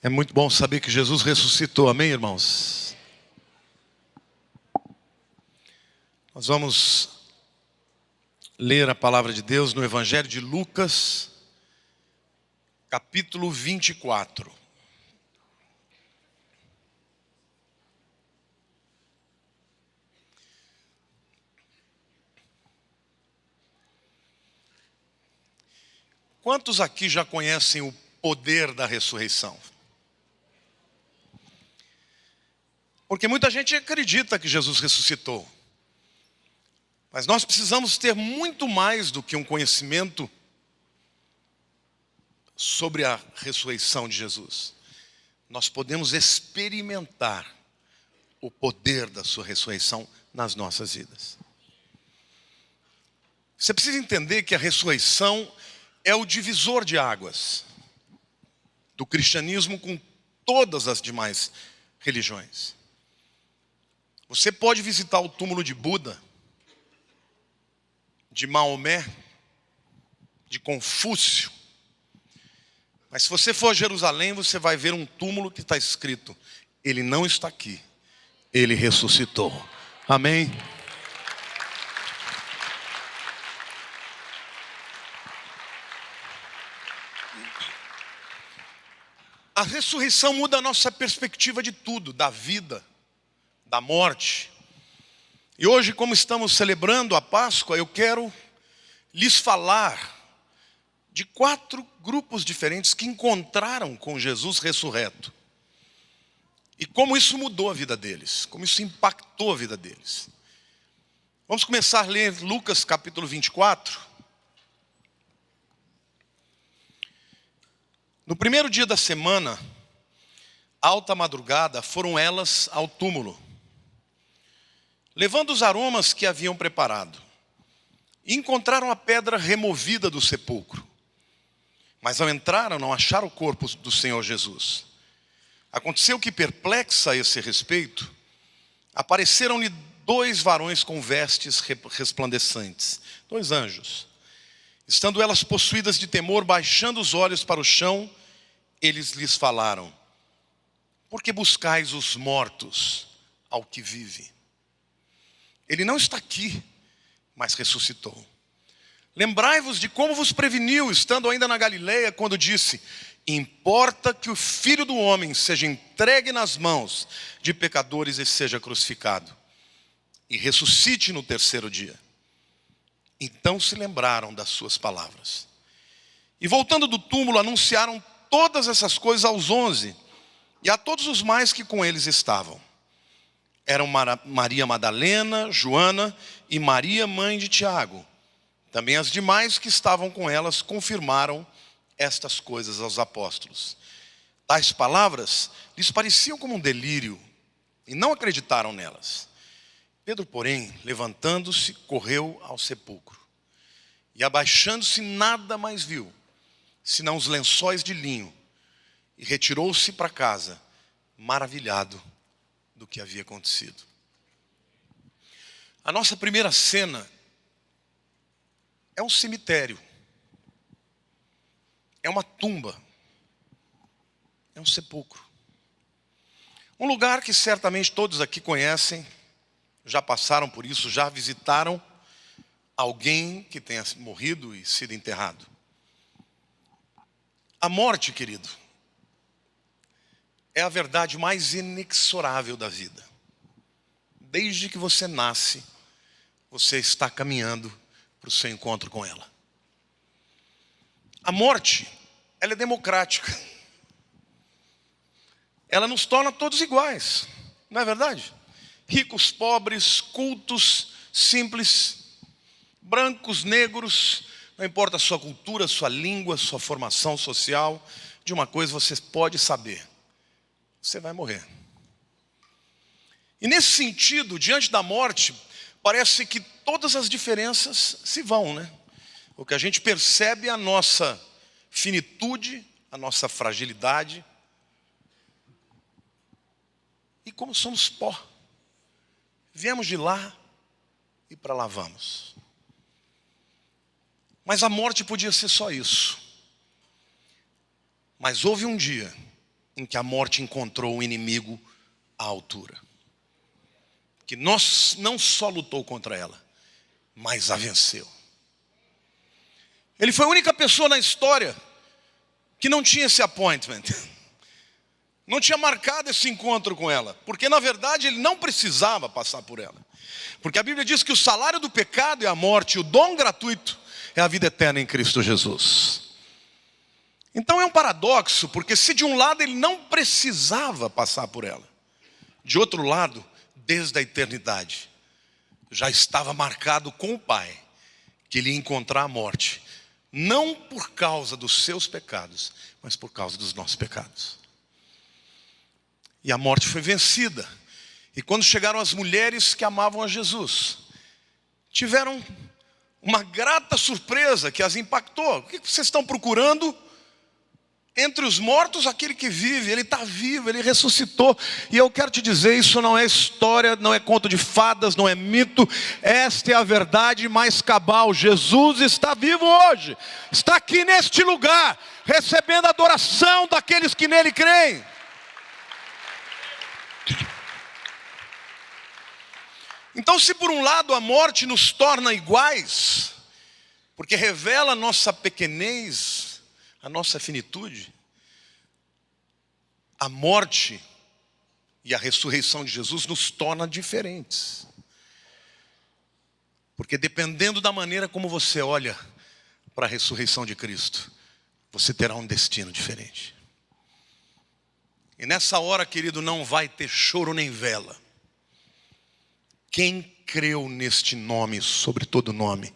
É muito bom saber que Jesus ressuscitou, amém, irmãos? Nós vamos ler a palavra de Deus no Evangelho de Lucas, capítulo 24. Quantos aqui já conhecem o poder da ressurreição? Porque muita gente acredita que Jesus ressuscitou. Mas nós precisamos ter muito mais do que um conhecimento sobre a ressurreição de Jesus. Nós podemos experimentar o poder da sua ressurreição nas nossas vidas. Você precisa entender que a ressurreição é o divisor de águas do cristianismo com todas as demais religiões. Você pode visitar o túmulo de Buda, de Maomé, de Confúcio, mas se você for a Jerusalém, você vai ver um túmulo que está escrito: ele não está aqui, ele ressuscitou. Amém? A ressurreição muda a nossa perspectiva de tudo, da vida, da morte. E hoje, como estamos celebrando a Páscoa, eu quero lhes falar de 4 grupos diferentes que encontraram com Jesus ressurreto. E como isso mudou a vida deles, como isso impactou a vida deles. Vamos começar a ler Lucas capítulo 24. No primeiro dia da semana, alta madrugada, foram elas ao túmulo, levando os aromas que haviam preparado. E encontraram a pedra removida do sepulcro. Mas ao entraram, não acharam o corpo do Senhor Jesus. Aconteceu que, perplexa a esse respeito, apareceram-lhe 2 varões com vestes resplandecentes, 2 anjos. Estando elas possuídas de temor, baixando os olhos para o chão, eles lhes falaram: por que buscais os mortos ao que vive? Ele não está aqui, mas ressuscitou. Lembrai-vos de como vos preveniu, estando ainda na Galileia, quando disse: importa que o Filho do Homem seja entregue nas mãos de pecadores e seja crucificado, e ressuscite no 3º dia. Então se lembraram das suas palavras. E voltando do túmulo, anunciaram todas essas coisas aos 11, e a todos os mais que com eles estavam. Eram Maria Madalena, Joana e Maria, mãe de Tiago. Também as demais que estavam com elas confirmaram estas coisas aos apóstolos. Tais palavras lhes pareciam como um delírio, e não acreditaram nelas. Pedro, porém, levantando-se, correu ao sepulcro. E abaixando-se, nada mais viu, senão os lençóis de linho, e retirou-se para casa, maravilhado do que havia acontecido. A nossa primeira cena é um cemitério, é uma tumba, é um sepulcro. Um lugar que certamente todos aqui conhecem, já passaram por isso, já visitaram alguém que tenha morrido e sido enterrado. A morte, querido, é a verdade mais inexorável da vida. Desde que você nasce, você está caminhando para o seu encontro com ela. A morte, ela é democrática. Ela nos torna todos iguais, não é verdade? Ricos, pobres, cultos, simples, brancos, negros, não importa a sua cultura, a sua língua, a sua formação social. De uma coisa você pode saber: você vai morrer. E nesse sentido, diante da morte, parece que todas as diferenças se vão, né? O que a gente percebe é a nossa finitude, a nossa fragilidade. E como somos pó, viemos de lá e para lá vamos. Mas a morte podia ser só isso. Mas houve um dia em que a morte encontrou um inimigo à altura. Que não só lutou contra ela, mas a venceu. Ele foi a única pessoa na história que não tinha esse appointment. Não tinha marcado esse encontro com ela. Porque na verdade ele não precisava passar por ela. Porque a Bíblia diz que o salário do pecado é a morte, e o dom gratuito é a vida eterna em Cristo Jesus. Então é um paradoxo, porque se de um lado ele não precisava passar por ela, de outro lado, desde a eternidade, já estava marcado com o Pai, que ele ia encontrar a morte, não por causa dos seus pecados, mas por causa dos nossos pecados. E a morte foi vencida. E quando chegaram as mulheres que amavam a Jesus, tiveram uma grata surpresa que as impactou. O que vocês estão procurando? Entre os mortos, aquele que vive. Ele está vivo, ele ressuscitou. E eu quero te dizer, isso não é história, não é conto de fadas, não é mito. Esta é a verdade mais cabal. Jesus está vivo hoje. Está aqui neste lugar, recebendo a adoração daqueles que nele creem. Então, se por um lado a morte nos torna iguais, porque revela a nossa pequenez, a nossa finitude, a morte e a ressurreição de Jesus nos torna diferentes. Porque dependendo da maneira como você olha para a ressurreição de Cristo, você terá um destino diferente. E nessa hora, querido, não vai ter choro nem vela. Quem creu neste nome, sobre todo nome,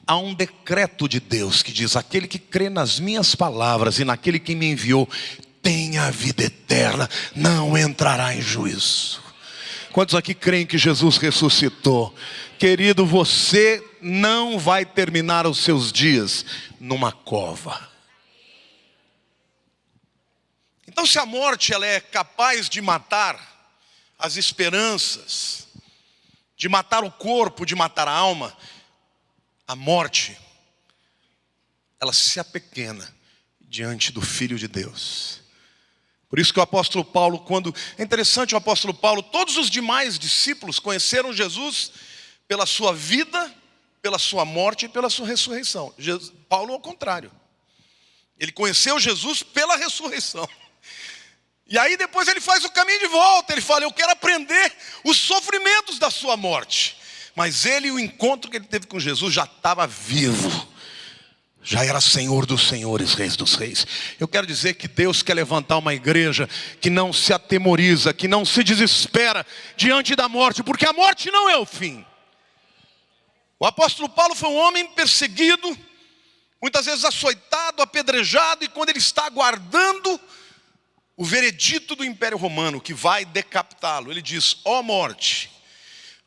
há um decreto de Deus que diz: aquele que crê nas minhas palavras e naquele que me enviou, tem a vida eterna, não entrará em juízo. Quantos aqui creem que Jesus ressuscitou? Querido, você não vai terminar os seus dias numa cova. Então, se a morte ela é capaz de matar as esperanças, de matar o corpo, de matar a alma, a morte, ela se apequena diante do Filho de Deus. Por isso que o apóstolo Paulo, é interessante o apóstolo Paulo, todos os demais discípulos conheceram Jesus pela sua vida, pela sua morte e pela sua ressurreição. Paulo ao contrário. Ele conheceu Jesus pela ressurreição. E aí depois ele faz o caminho de volta. Ele fala: eu quero aprender os sofrimentos da sua morte. Mas ele, o encontro que ele teve com Jesus, já estava vivo. Já era Senhor dos senhores, Reis dos reis. Eu quero dizer que Deus quer levantar uma igreja que não se atemoriza, que não se desespera diante da morte, porque a morte não é o fim. O apóstolo Paulo foi um homem perseguido, muitas vezes açoitado, apedrejado, e quando ele está aguardando o veredito do Império Romano, que vai decapitá-lo, ele diz: ó morte,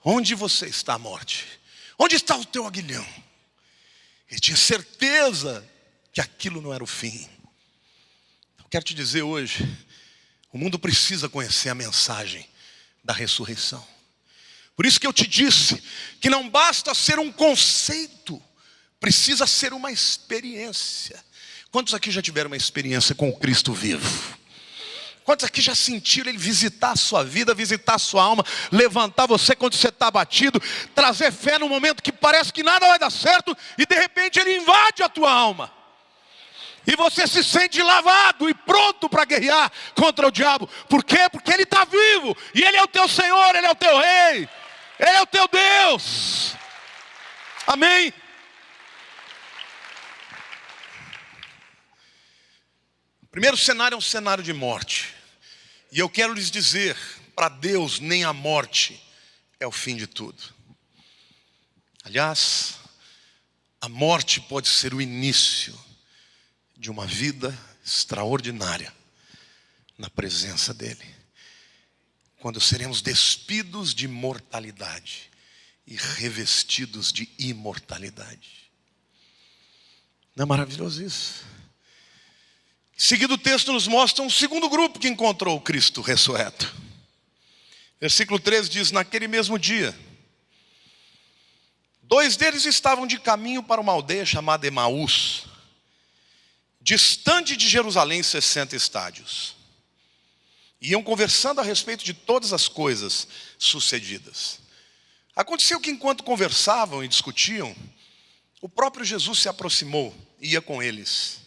onde você está, morte? Onde está o teu aguilhão? Ele tinha certeza que aquilo não era o fim. Eu quero te dizer hoje, o mundo precisa conhecer a mensagem da ressurreição. Por isso que eu te disse que não basta ser um conceito, precisa ser uma experiência. Quantos aqui já tiveram uma experiência com o Cristo vivo? Quantos aqui já sentiram Ele visitar a sua vida, visitar a sua alma, levantar você quando você está abatido, trazer fé no momento que parece que nada vai dar certo, e de repente Ele invade a tua alma, e você se sente lavado e pronto para guerrear contra o diabo. Por quê? Porque Ele está vivo, e Ele é o teu Senhor, Ele é o teu Rei, Ele é o teu Deus. Amém? O primeiro cenário é um cenário de morte. E eu quero lhes dizer, para Deus nem a morte é o fim de tudo. Aliás, a morte pode ser o início de uma vida extraordinária na presença dEle. Quando seremos despidos de mortalidade e revestidos de imortalidade. Não é maravilhoso isso? Seguido o texto nos mostra um segundo grupo que encontrou o Cristo ressurreto. Versículo 13 diz: naquele mesmo dia, 2 deles estavam de caminho para uma aldeia chamada Emaús, distante de Jerusalém 60 estádios. Iam conversando a respeito de todas as coisas sucedidas. Aconteceu que enquanto conversavam e discutiam, o próprio Jesus se aproximou e ia com eles.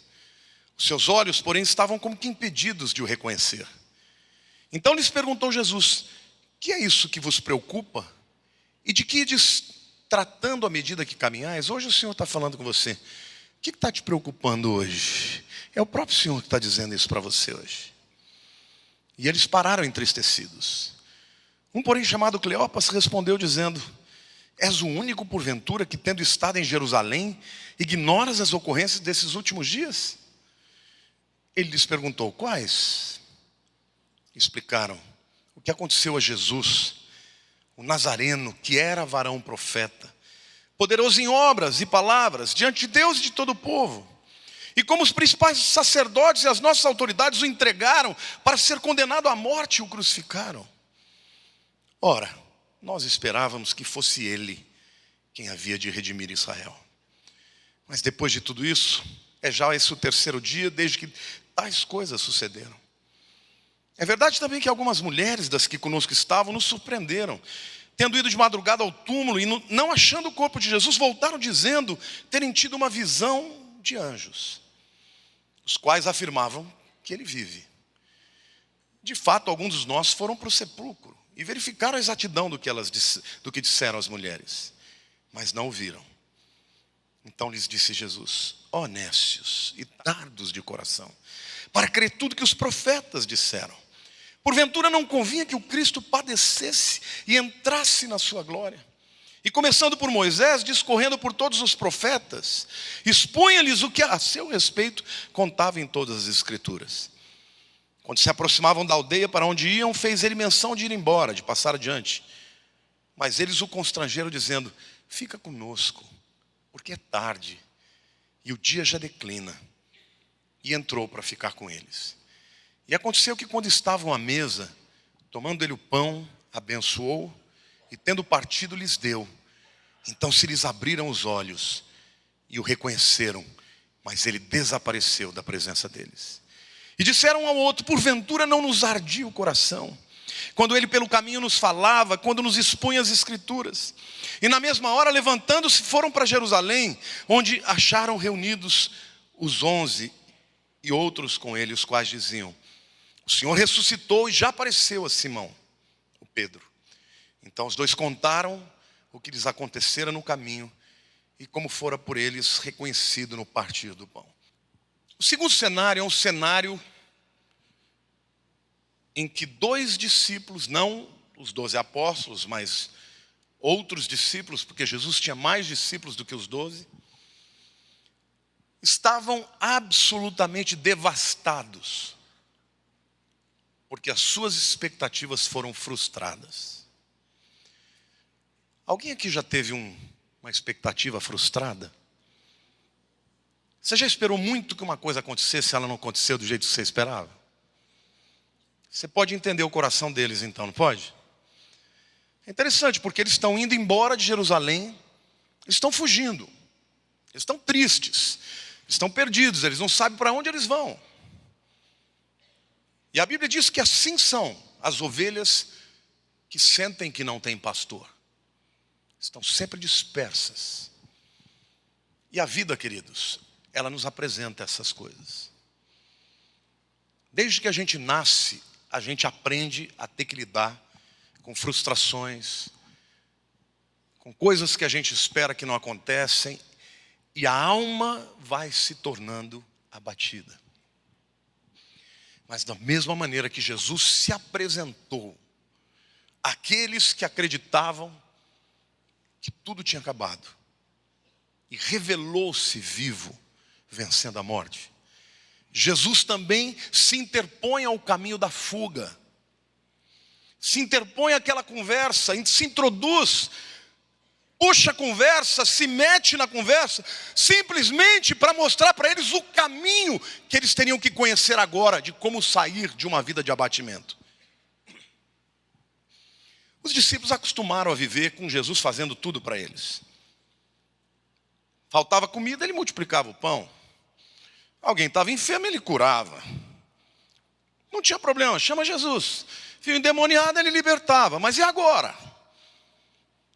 Os seus olhos, porém, estavam como que impedidos de o reconhecer. Então lhes perguntou Jesus: que é isso que vos preocupa? E de que ides tratando à medida que caminhais? Hoje o Senhor está falando com você. O que está te preocupando hoje? É o próprio Senhor que está dizendo isso para você hoje. E eles pararam entristecidos. Um, porém, chamado Cleopas, respondeu dizendo: és o único, porventura, que tendo estado em Jerusalém, ignoras as ocorrências desses últimos dias? Ele lhes perguntou: quais? Explicaram o que aconteceu a Jesus, o Nazareno, que era varão profeta, poderoso em obras e palavras, diante de Deus e de todo o povo. E como os principais sacerdotes e as nossas autoridades o entregaram para ser condenado à morte e o crucificaram. Ora, nós esperávamos que fosse ele quem havia de redimir Israel. Mas depois de tudo isso, é já esse o terceiro dia desde que tais coisas sucederam. É verdade também que algumas mulheres das que conosco estavam nos surpreenderam, tendo ido de madrugada ao túmulo e não achando o corpo de Jesus, voltaram dizendo terem tido uma visão de anjos, os quais afirmavam que ele vive. De fato, alguns dos nossos foram para o sepulcro e verificaram a exatidão do que disseram as mulheres, mas não o viram. Então lhes disse Jesus: ó nécios e tardos de coração, para crer tudo que os profetas disseram. Porventura não convinha que o Cristo padecesse e entrasse na sua glória? E começando por Moisés, discorrendo por todos os profetas, expunha-lhes o que a seu respeito contava em todas as Escrituras. Quando se aproximavam da aldeia para onde iam, fez ele menção de ir embora, de passar adiante. Mas eles o constrangeram, dizendo: fica conosco, porque é tarde e o dia já declina. E entrou para ficar com eles. E aconteceu que quando estavam à mesa, tomando ele o pão, abençoou, e tendo partido lhes deu. Então se lhes abriram os olhos e o reconheceram, mas ele desapareceu da presença deles. E disseram um ao outro: porventura não nos ardia o coração, quando ele pelo caminho nos falava, quando nos expunha as Escrituras? E na mesma hora, levantando-se, foram para Jerusalém, onde acharam reunidos os 11 e outros com ele, os quais diziam: o Senhor ressuscitou e já apareceu a Simão, o Pedro. Então os dois contaram o que lhes acontecera no caminho e como fora por eles reconhecido no partir do pão. O segundo cenário é um cenário em que 2 discípulos, não os 12 apóstolos, mas outros discípulos, porque Jesus tinha mais discípulos do que os 12, estavam absolutamente devastados, porque as suas expectativas foram frustradas. Alguém aqui já teve uma expectativa frustrada? Você já esperou muito que uma coisa acontecesse e ela não aconteceu do jeito que você esperava? Você pode entender o coração deles então, não pode? É interessante porque eles estão indo embora de Jerusalém, eles estão fugindo, eles estão tristes, eles estão perdidos, eles não sabem para onde eles vão. E a Bíblia diz que assim são as ovelhas que sentem que não tem pastor. Estão sempre dispersas. E a vida, queridos, ela nos apresenta essas coisas. Desde que a gente nasce, a gente aprende a ter que lidar com frustrações, com coisas que a gente espera que não acontecem, e a alma vai se tornando abatida. Mas da mesma maneira que Jesus se apresentou àqueles que acreditavam que tudo tinha acabado, e revelou-se vivo, vencendo a morte, Jesus também se interpõe ao caminho da fuga, se interpõe àquela conversa, se introduz, puxa a conversa, se mete na conversa, simplesmente para mostrar para eles o caminho que eles teriam que conhecer agora, de como sair de uma vida de abatimento. Os discípulos acostumaram a viver com Jesus fazendo tudo para eles. Faltava comida, ele multiplicava o pão. Alguém estava enfermo, ele curava. Não tinha problema, chama Jesus. Filho endemoniado, ele libertava. Mas e agora?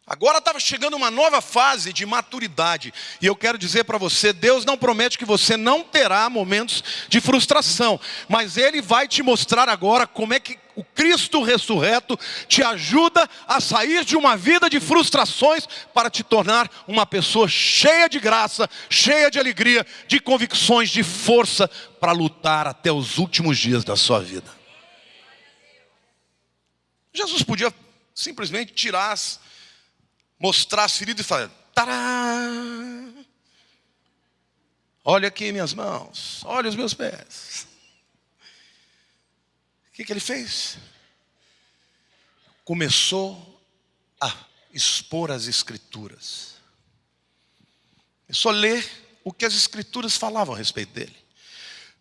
Agora estava chegando uma nova fase de maturidade. E eu quero dizer para você, Deus não promete que você não terá momentos de frustração. Mas Ele vai te mostrar agora como é que o Cristo ressurreto te ajuda a sair de uma vida de frustrações para te tornar uma pessoa cheia de graça, cheia de alegria, de convicções, de força para lutar até os últimos dias da sua vida. Jesus podia simplesmente mostrar as feridas e falar: tará! Olha aqui minhas mãos, olha os meus pés. O que ele fez? Começou a expor as Escrituras. Começou a ler o que as Escrituras falavam a respeito dele.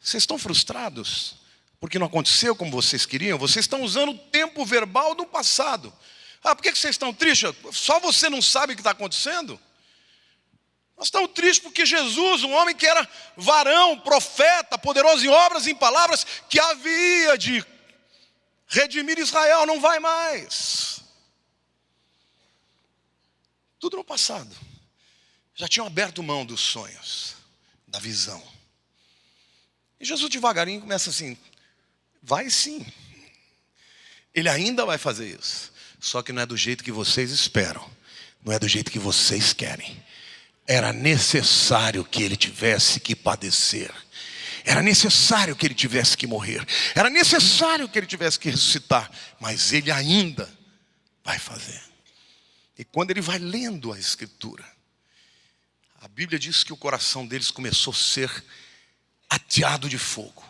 Vocês estão frustrados porque não aconteceu como vocês queriam? Vocês estão usando o tempo verbal do passado. Por que vocês estão tristes? Só você não sabe o que está acontecendo? Nós estamos tristes porque Jesus, um homem que era varão, profeta, poderoso em obras e em palavras, que havia de redimir Israel, não vai mais. Tudo no passado. Já tinham aberto mão dos sonhos, da visão. E Jesus devagarinho começa assim: vai sim. Ele ainda vai fazer isso. Só que não é do jeito que vocês esperam. Não é do jeito que vocês querem. Era necessário que ele tivesse que padecer. Era necessário que ele tivesse que morrer. Era necessário que ele tivesse que ressuscitar. Mas ele ainda vai fazer. E quando ele vai lendo a Escritura, a Bíblia diz que o coração deles começou a ser ateado de fogo.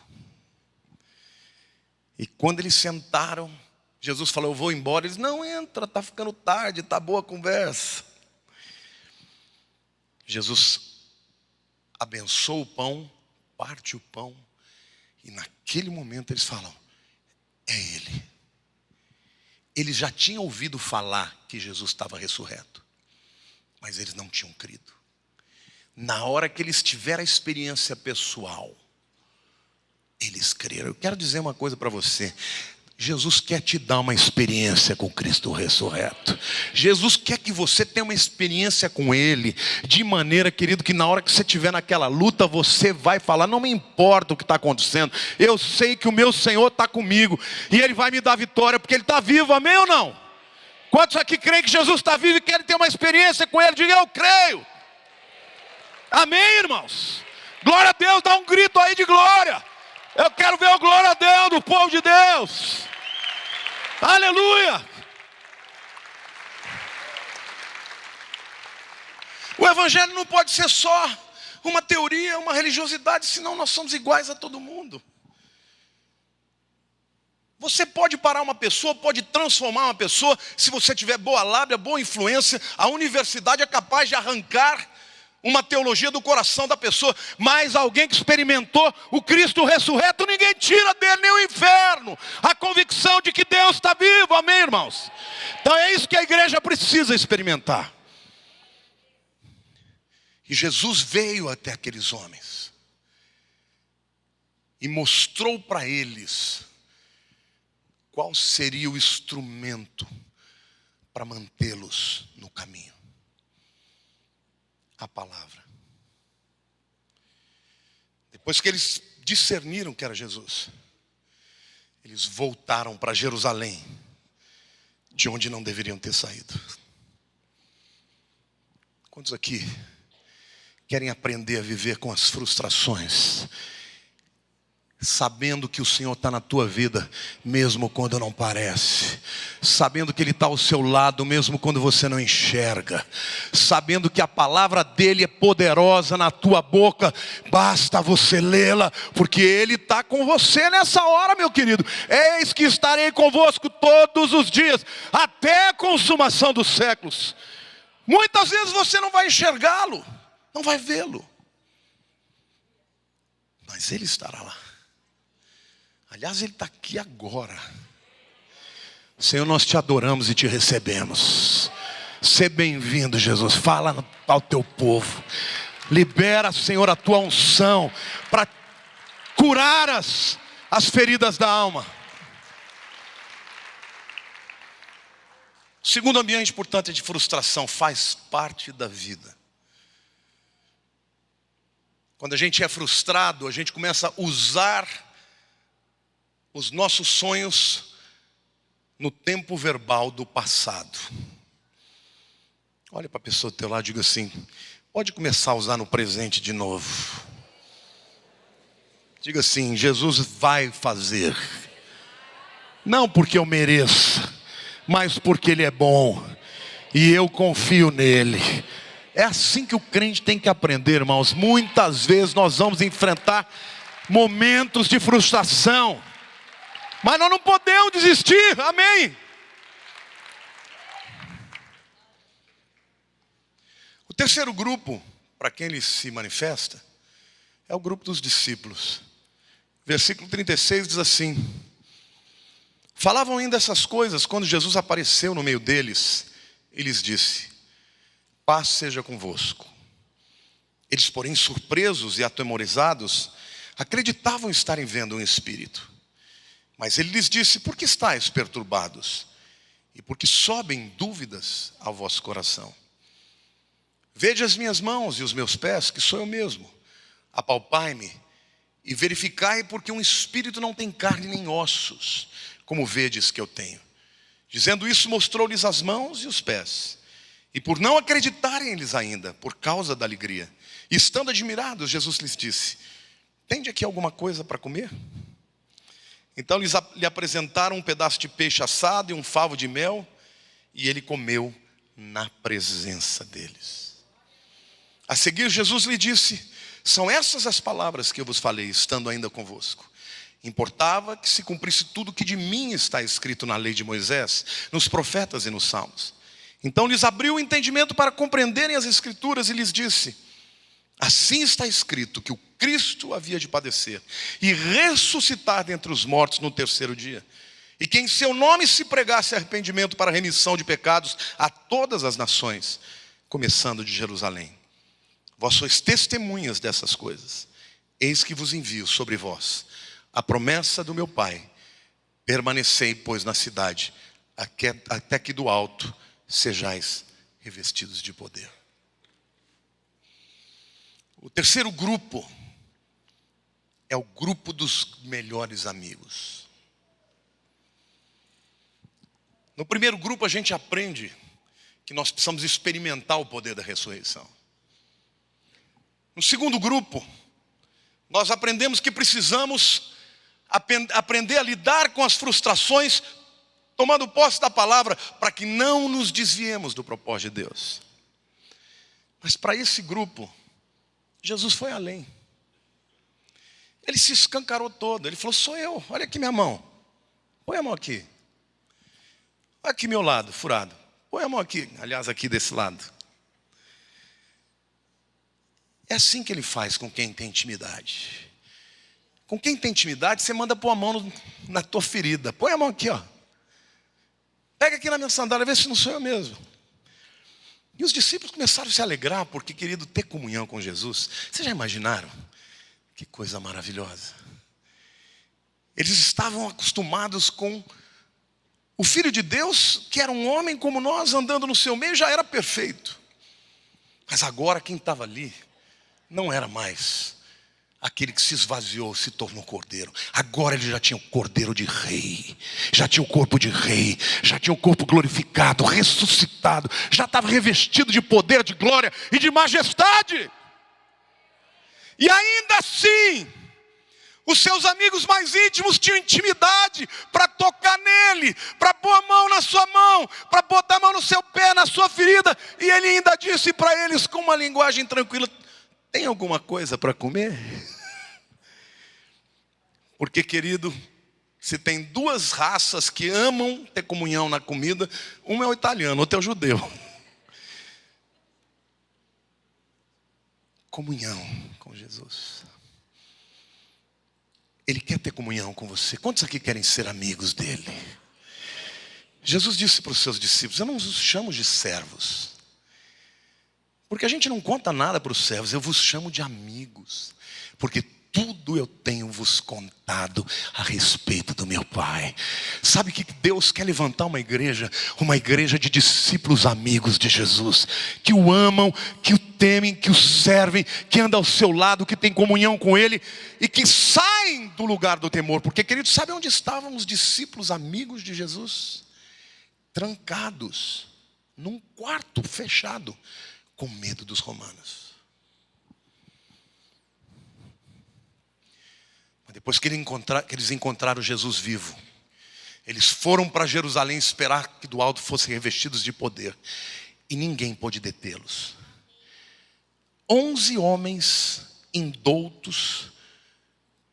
E quando eles sentaram, Jesus falou: eu vou embora. Eles: não, entra, está ficando tarde, está boa a conversa. Jesus abençoa o pão, parte o pão, e naquele momento eles falam: é Ele. Eles já tinham ouvido falar que Jesus estava ressurreto, mas eles não tinham crido. Na hora que eles tiveram a experiência pessoal, eles creram. Eu quero dizer uma coisa para você: Jesus quer te dar uma experiência com Cristo ressurreto. Jesus quer que você tenha uma experiência com Ele, de maneira, querido, que na hora que você estiver naquela luta, você vai falar: não me importa o que está acontecendo, eu sei que o meu Senhor está comigo, e Ele vai me dar vitória, porque Ele está vivo, amém ou não? Quantos aqui creem que Jesus está vivo e querem ter uma experiência com Ele? Diga: eu creio. Amém, irmãos? Glória a Deus, dá um grito aí de glória. Eu quero ver a glória a Deus do povo de Deus. Aleluia. O evangelho não pode ser só uma teoria, uma religiosidade, senão nós somos iguais a todo mundo. Você pode parar uma pessoa, pode transformar uma pessoa, se você tiver boa lábia, boa influência. A universidade é capaz de arrancar uma teologia do coração da pessoa, mas alguém que experimentou o Cristo ressurreto, ninguém tira dele nem o inferno. A convicção de que Deus está vivo, amém, irmãos? Então é isso que a igreja precisa experimentar. E Jesus veio até aqueles homens e mostrou para eles qual seria o instrumento para mantê-los no caminho. A palavra. Depois que eles discerniram que era Jesus, eles voltaram para Jerusalém, de onde não deveriam ter saído. Quantos aqui querem aprender a viver com as frustrações, sabendo que o Senhor está na tua vida, mesmo quando não parece, sabendo que Ele está ao seu lado, mesmo quando você não enxerga, sabendo que a palavra dEle é poderosa na tua boca, basta você lê-la, porque Ele está com você nessa hora, meu querido. Eis que estarei convosco todos os dias, até a consumação dos séculos. Muitas vezes você não vai enxergá-lo, não vai vê-lo, mas Ele estará lá. Aliás, Ele está aqui agora. Senhor, nós te adoramos e te recebemos. Seja bem-vindo, Jesus. Fala ao teu povo. Libera, Senhor, a tua unção para curar as as feridas da alma. O segundo ambiente, portanto, é de frustração, faz parte da vida. Quando a gente é frustrado, a gente começa a usar os nossos sonhos no tempo verbal do passado. Olha para a pessoa do teu lado e diga assim: pode começar a usar no presente de novo. Diga assim: Jesus vai fazer. Não porque eu mereça, mas porque Ele é bom e eu confio nele. É assim que o crente tem que aprender, irmãos. Muitas vezes nós vamos enfrentar momentos de frustração, mas nós não podemos desistir, amém? O terceiro grupo, para quem ele se manifesta, é o grupo dos discípulos. Versículo 36 diz assim: falavam ainda essas coisas quando Jesus apareceu no meio deles e lhes disse: paz seja convosco. Eles, porém, surpresos e atemorizados, acreditavam estarem vendo um espírito. Mas ele lhes disse: por que estáis perturbados? E por que sobem dúvidas ao vosso coração? Vede as minhas mãos e os meus pés, que sou eu mesmo. Apalpai-me e verificai, porque um espírito não tem carne nem ossos, como vedes que eu tenho. Dizendo isso, mostrou-lhes as mãos e os pés. E por não acreditarem eles ainda, por causa da alegria, e estando admirados, Jesus lhes disse: tende aqui alguma coisa para comer? Então lhe apresentaram um pedaço de peixe assado e um favo de mel, e ele comeu na presença deles. A seguir Jesus lhe disse: são essas as palavras que eu vos falei, estando ainda convosco. Importava que se cumprisse tudo que de mim está escrito na lei de Moisés, nos profetas e nos salmos. Então lhes abriu o entendimento para compreenderem as escrituras e lhes disse: assim está escrito que o Cristo havia de padecer e ressuscitar dentre os mortos no terceiro dia, e que em seu nome se pregasse arrependimento para remissão de pecados a todas as nações, começando de Jerusalém. Vós sois testemunhas dessas coisas. Eis que vos envio sobre vós a promessa do meu Pai. Permanecei, pois, na cidade, até que do alto sejais revestidos de poder. O terceiro grupo é o grupo dos melhores amigos. No primeiro grupo a gente aprende que nós precisamos experimentar o poder da ressurreição. No segundo grupo, nós aprendemos que precisamos aprender a lidar com as frustrações, tomando posse da palavra, para que não nos desviemos do propósito de Deus. Mas para esse grupo, Jesus foi além. Ele se escancarou todo. Ele falou: sou eu, olha aqui minha mão. Põe a mão aqui. Olha aqui meu lado, furado. Põe a mão aqui, aliás aqui desse lado. É assim que ele faz com quem tem intimidade. Com quem tem intimidade, você manda pôr a mão na tua ferida. Põe a mão aqui, ó. Pega aqui na minha sandália, vê se não sou eu mesmo. E os discípulos começaram a se alegrar, porque, querido, ter comunhão com Jesus, vocês já imaginaram? Que coisa maravilhosa. Eles estavam acostumados com o Filho de Deus, que era um homem como nós, andando no seu meio, já era perfeito. Mas agora quem estava ali não era mais aquele que se esvaziou, se tornou cordeiro. Agora ele já tinha o cordeiro de rei, já tinha o corpo de rei, já tinha o corpo glorificado, ressuscitado, já estava revestido de poder, de glória e de majestade. E ainda assim, os seus amigos mais íntimos tinham intimidade para tocar nele, para pôr a mão na sua mão, para botar a mão no seu pé, na sua ferida. E ele ainda disse para eles com uma linguagem tranquila: tem alguma coisa para comer? Porque, querido, se tem duas raças que amam ter comunhão na comida, uma é o italiano, outra é o judeu. Comunhão com Jesus. Ele quer ter comunhão com você. Quantos aqui querem ser amigos dele? Jesus disse para os seus discípulos: eu não os chamo de servos, porque a gente não conta nada para os servos. Eu vos chamo de amigos, porque tudo tudo eu tenho vos contado a respeito do meu Pai. Sabe que Deus quer levantar uma igreja de discípulos amigos de Jesus, que o amam, que o temem, que o servem, que andam ao seu lado, que tem comunhão com Ele e que saem do lugar do temor. Porque, queridos, sabe onde estavam os discípulos amigos de Jesus? Trancados num quarto fechado, com medo dos romanos. Depois que eles encontraram Jesus vivo, eles foram para Jerusalém esperar que do alto fossem revestidos de poder. E ninguém pôde detê-los. 11 homens indoutos,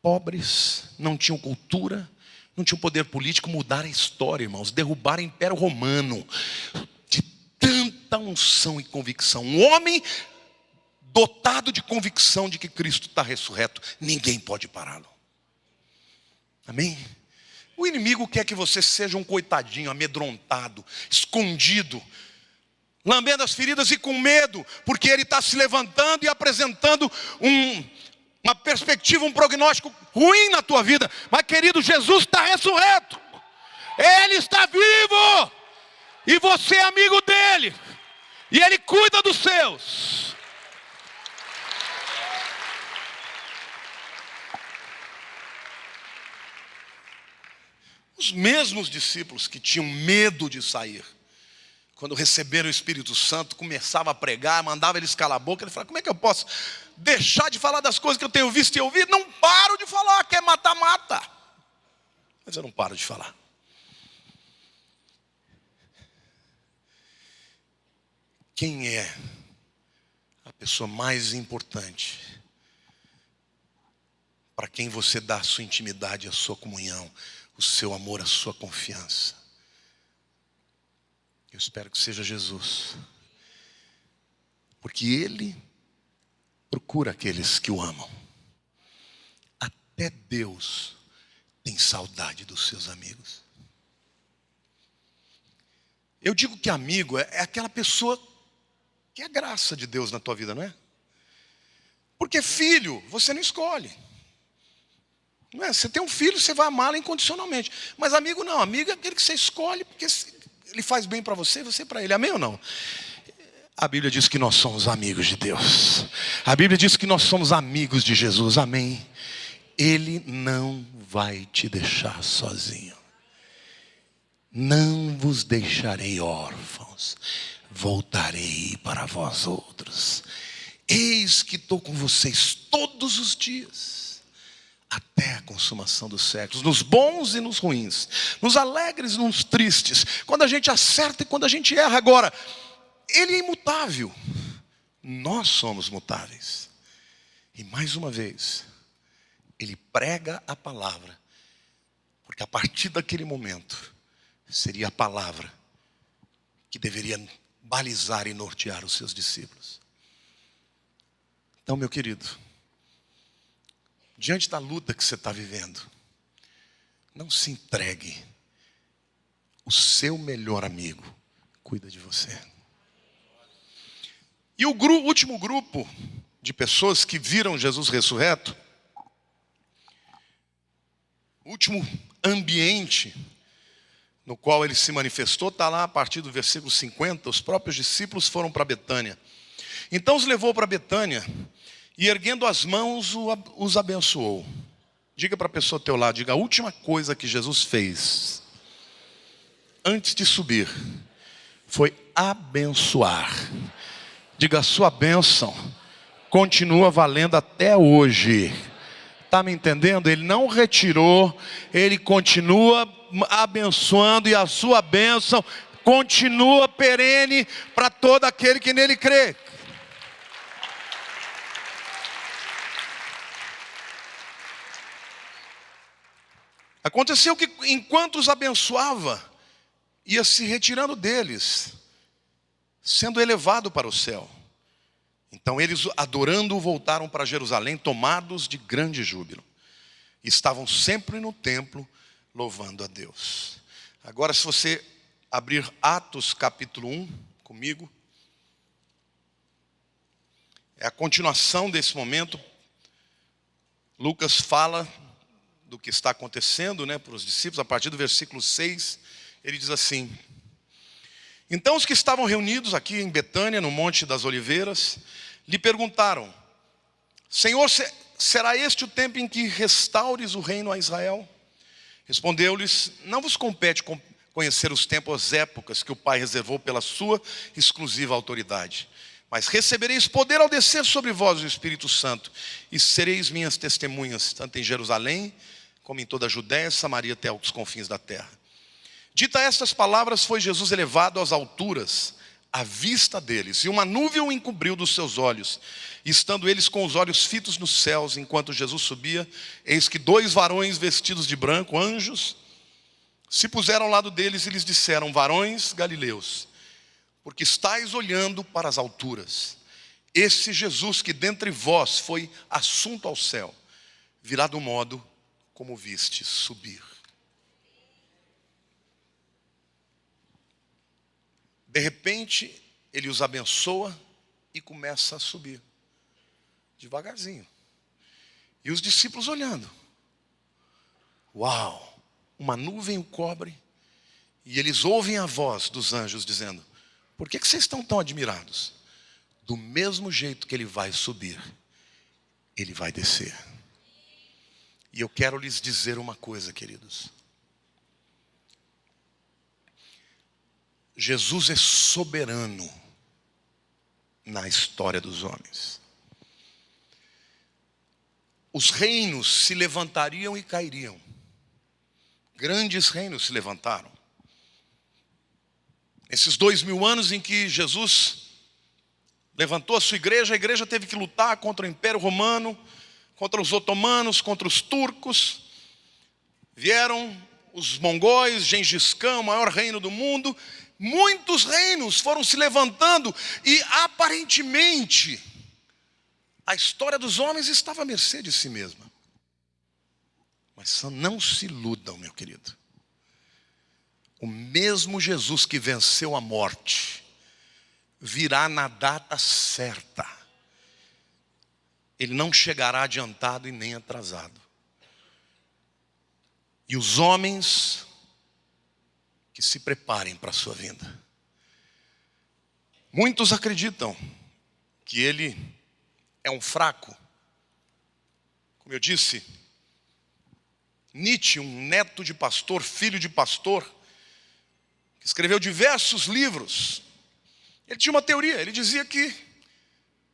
pobres, não tinham cultura, não tinham poder político, mudaram a história, irmãos. Derrubaram o Império Romano. De tanta unção e convicção. Um homem dotado de convicção de que Cristo está ressurreto. Ninguém pode pará-lo. Amém? O inimigo quer que você seja um coitadinho, amedrontado, escondido, lambendo as feridas e com medo, porque ele está se levantando e apresentando uma perspectiva, um prognóstico ruim na tua vida. Mas, querido, Jesus está ressurreto, Ele está vivo, e você é amigo dEle, e Ele cuida dos seus. Os mesmos discípulos que tinham medo de sair, quando receberam o Espírito Santo, começava a pregar, mandava eles calar a boca. Ele falava: como é que eu posso deixar de falar das coisas que eu tenho visto e ouvido? Não paro de falar. Quer matar, mata. Mas eu não paro de falar. Quem é a pessoa mais importante para quem você dá a sua intimidade, a sua comunhão, o seu amor, a sua confiança? Eu espero que seja Jesus, porque Ele procura aqueles que o amam. Até Deus tem saudade dos seus amigos. Eu digo que amigo é aquela pessoa que é a graça de Deus na tua vida, não é? Porque filho, você não escolhe. Não é? Você tem um filho, você vai amá-lo incondicionalmente. Mas amigo não, amigo é aquele que você escolhe porque ele faz bem para você e você para ele. Amém ou não? A Bíblia diz que nós somos amigos de Deus. A Bíblia diz que nós somos amigos de Jesus. Amém? Ele não vai te deixar sozinho. Não vos deixarei órfãos, voltarei para vós outros. Eis que estou com vocês todos os dias, até a consumação dos séculos, nos bons e nos ruins, nos alegres e nos tristes, quando a gente acerta e quando a gente erra. Agora, Ele é imutável, nós somos mutáveis. E mais uma vez, Ele prega a palavra, porque a partir daquele momento, seria a palavra que deveria balizar e nortear os seus discípulos. Então, meu querido, diante da luta que você está vivendo, não se entregue. O seu melhor amigo cuida de você. E o último grupo de pessoas que viram Jesus ressurreto, o último ambiente no qual ele se manifestou, está lá a partir do versículo 50, os próprios discípulos foram para Betânia. Então os levou para Betânia e, erguendo as mãos, os abençoou. Diga para a pessoa ao teu lado, diga: a última coisa que Jesus fez antes de subir foi abençoar. Diga: a sua bênção continua valendo até hoje. Está me entendendo? Ele não retirou, Ele continua abençoando, e a sua bênção continua perene para todo aquele que nele crê. Aconteceu que enquanto os abençoava, ia se retirando deles, sendo elevado para o céu. Então eles, adorando-o, voltaram para Jerusalém, tomados de grande júbilo. Estavam sempre no templo, louvando a Deus. Agora, se você abrir Atos capítulo 1 comigo, é a continuação desse momento. Lucas fala do que está acontecendo, para os discípulos, a partir do versículo 6, ele diz assim: então os que estavam reunidos aqui em Betânia, no Monte das Oliveiras, lhe perguntaram: Senhor, será este o tempo em que restaures o reino a Israel? Respondeu-lhes: não vos compete conhecer os tempos, as épocas que o Pai reservou pela sua exclusiva autoridade. Mas recebereis poder ao descer sobre vós o Espírito Santo, e sereis minhas testemunhas, tanto em Jerusalém, como em toda a Judéia, Samaria, até aos confins da terra. Dita estas palavras, foi Jesus elevado às alturas, à vista deles, e uma nuvem o encobriu dos seus olhos. E estando eles com os olhos fitos nos céus, enquanto Jesus subia, eis que 2 varões vestidos de branco, anjos, se puseram ao lado deles e lhes disseram: varões galileus, porque estáis olhando para as alturas, esse Jesus que dentre vós foi assunto ao céu, virá do modo como viste subir. De repente, ele os abençoa e começa a subir, devagarzinho. E os discípulos olhando. Uau! Uma nuvem o cobre, e eles ouvem a voz dos anjos dizendo: por que vocês estão tão admirados? Do mesmo jeito que ele vai subir, ele vai descer. E eu quero lhes dizer uma coisa, queridos. Jesus é soberano na história dos homens. Os reinos se levantariam e cairiam. Grandes reinos se levantaram. Esses 2000 anos em que Jesus levantou a sua igreja, a igreja teve que lutar contra o Império Romano, contra os otomanos, contra os turcos. Vieram os mongóis, Gengis Khan, o maior reino do mundo. Muitos reinos foram se levantando e aparentemente a história dos homens estava à mercê de si mesma. Mas não se iludam, meu querido. O mesmo Jesus que venceu a morte virá na data certa. Ele não chegará adiantado e nem atrasado. E os homens que se preparem para a sua vinda. Muitos acreditam que ele é um fraco. Como eu disse, Nietzsche, um neto de pastor, filho de pastor, que escreveu diversos livros, ele tinha uma teoria. Ele dizia que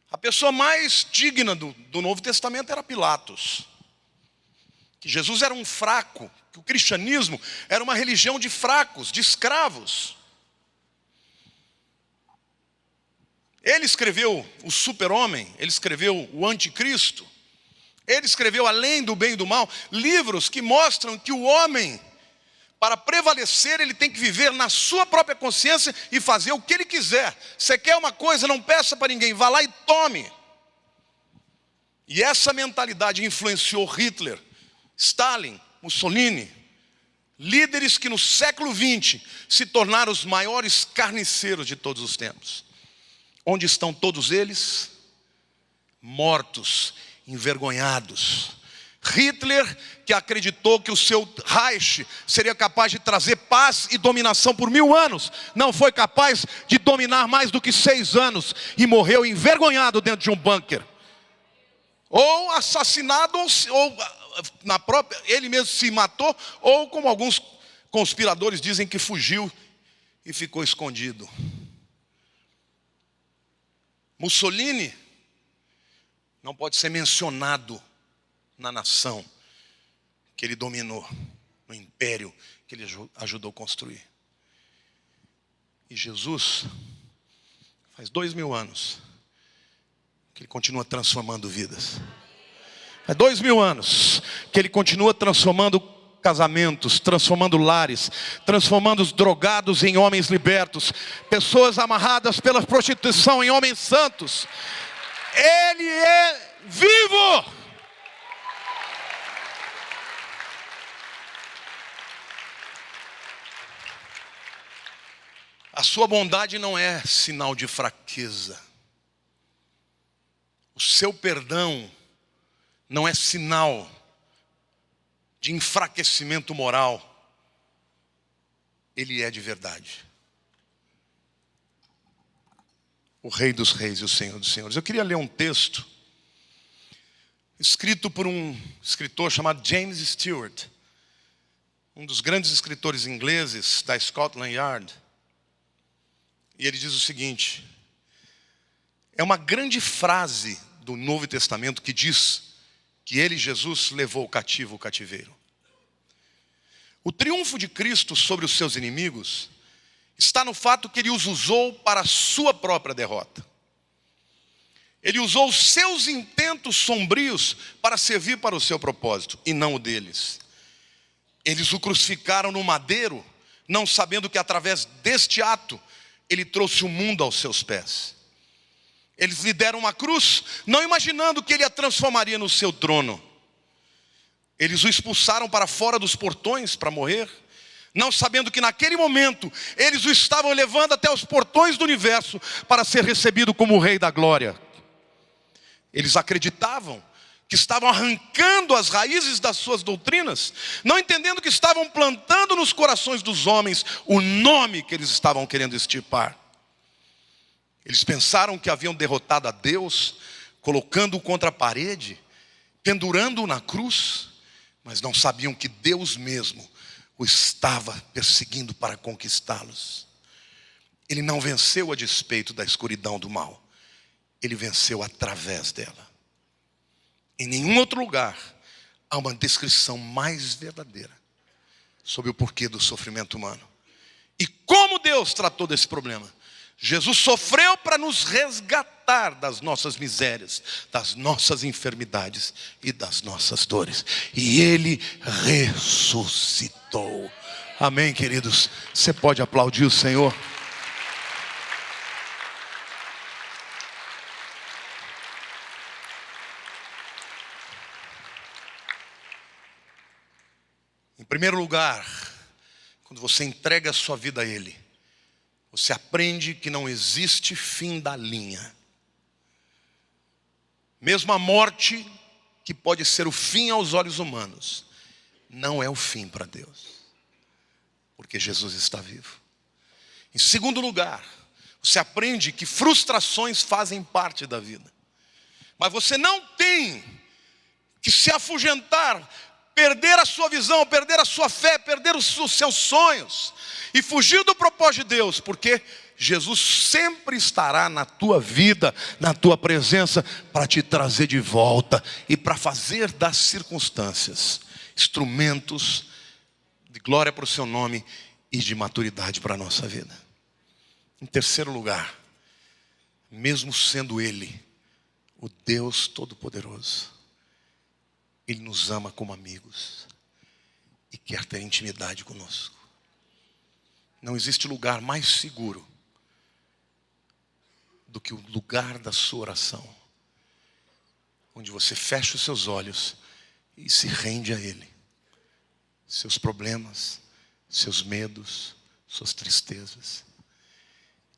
a pessoa mais digna do Novo Testamento era Pilatos. Que Jesus era um fraco, que o cristianismo era uma religião de fracos, de escravos. Ele escreveu o Super-Homem, ele escreveu o Anticristo, ele escreveu Além do Bem e do Mal, livros que mostram que o homem, para prevalecer, ele tem que viver na sua própria consciência e fazer o que ele quiser. Você quer uma coisa, não peça para ninguém, vá lá e tome. E essa mentalidade influenciou Hitler, Stalin, Mussolini, líderes que no século XX se tornaram os maiores carniceiros de todos os tempos. Onde estão todos eles? Mortos, envergonhados. Hitler, que acreditou que o seu Reich seria capaz de trazer paz e dominação por 1000 anos, não foi capaz de dominar mais do que 6 anos e morreu envergonhado dentro de um bunker. Ou assassinado, ou na própria, ele mesmo se matou, ou como alguns conspiradores dizem que fugiu e ficou escondido. Mussolini não pode ser mencionado na nação que ele dominou, no império que ele ajudou a construir. E Jesus, faz 2000 anos que ele continua transformando vidas. Faz 2000 anos que ele continua transformando casamentos, transformando lares, transformando os drogados em homens libertos, pessoas amarradas pela prostituição em homens santos. Ele é vivo. A sua bondade não é sinal de fraqueza. O seu perdão não é sinal de enfraquecimento moral, ele é de verdade. O Rei dos Reis e o Senhor dos Senhores. Eu queria ler um texto escrito por um escritor chamado James Stewart, um dos grandes escritores ingleses da Scotland Yard. E ele diz o seguinte: é uma grande frase do Novo Testamento que diz que ele, Jesus, levou o cativo o cativeiro. O triunfo de Cristo sobre os seus inimigos está no fato que ele os usou para a sua própria derrota. Ele usou os seus intentos sombrios para servir para o seu propósito, e não o deles. Eles o crucificaram no madeiro, não sabendo que através deste ato, ele trouxe o mundo aos seus pés. Eles lhe deram uma cruz, não imaginando que ele a transformaria no seu trono. Eles o expulsaram para fora dos portões para morrer, não sabendo que naquele momento, eles o estavam levando até os portões do universo para ser recebido como o Rei da Glória. Eles acreditavam que estavam arrancando as raízes das suas doutrinas, não entendendo que estavam plantando nos corações dos homens o nome que eles estavam querendo extirpar. Eles pensaram que haviam derrotado a Deus, colocando-o contra a parede, pendurando-o na cruz, mas não sabiam que Deus mesmo o estava perseguindo para conquistá-los. Ele não venceu a despeito da escuridão do mal, ele venceu através dela. Em nenhum outro lugar há uma descrição mais verdadeira sobre o porquê do sofrimento humano e como Deus tratou desse problema. Jesus sofreu para nos resgatar das nossas misérias, das nossas enfermidades e das nossas dores. E Ele ressuscitou. Amém, queridos? Você pode aplaudir o Senhor? Em primeiro lugar, quando você entrega a sua vida a Ele, você aprende que não existe fim da linha. Mesmo a morte, que pode ser o fim aos olhos humanos, não é o fim para Deus, porque Jesus está vivo. Em segundo lugar, você aprende que frustrações fazem parte da vida, mas você não tem que se afugentar, perder a sua visão, perder a sua fé, perder os seus sonhos e fugir do propósito de Deus, porque Jesus sempre estará na tua vida, na tua presença, para te trazer de volta e para fazer das circunstâncias instrumentos de glória para o seu nome e de maturidade para a nossa vida. Em terceiro lugar, mesmo sendo Ele o Deus Todo-Poderoso, Ele nos ama como amigos e quer ter intimidade conosco. Não existe lugar mais seguro do que o lugar da sua oração, onde você fecha os seus olhos e se rende a Ele. Seus problemas, seus medos, suas tristezas.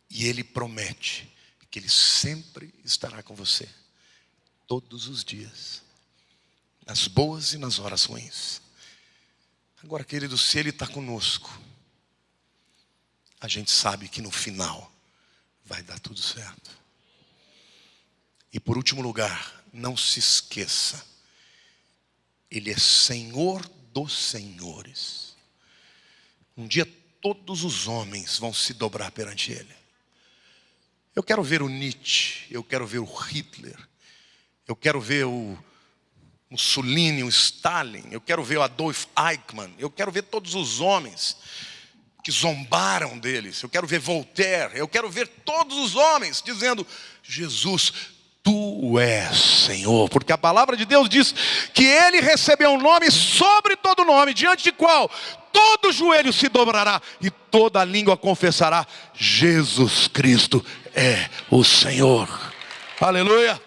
E Ele promete que Ele sempre estará com você, todos os dias, nas boas e nas horas ruins. Agora, querido, se Ele está conosco, a gente sabe que no final vai dar tudo certo. E por último lugar, não se esqueça, Ele é Senhor dos senhores. Um dia todos os homens vão se dobrar perante Ele. Eu quero ver o Nietzsche, eu quero ver o Hitler, eu quero ver o Mussolini, o Stalin, eu quero ver o Adolf Eichmann, eu quero ver todos os homens que zombaram deles, eu quero ver Voltaire, eu quero ver todos os homens dizendo: Jesus, Tu és Senhor, porque a palavra de Deus diz que Ele recebeu um nome sobre todo nome, diante de qual todo joelho se dobrará e toda língua confessará: Jesus Cristo é o Senhor. Aleluia.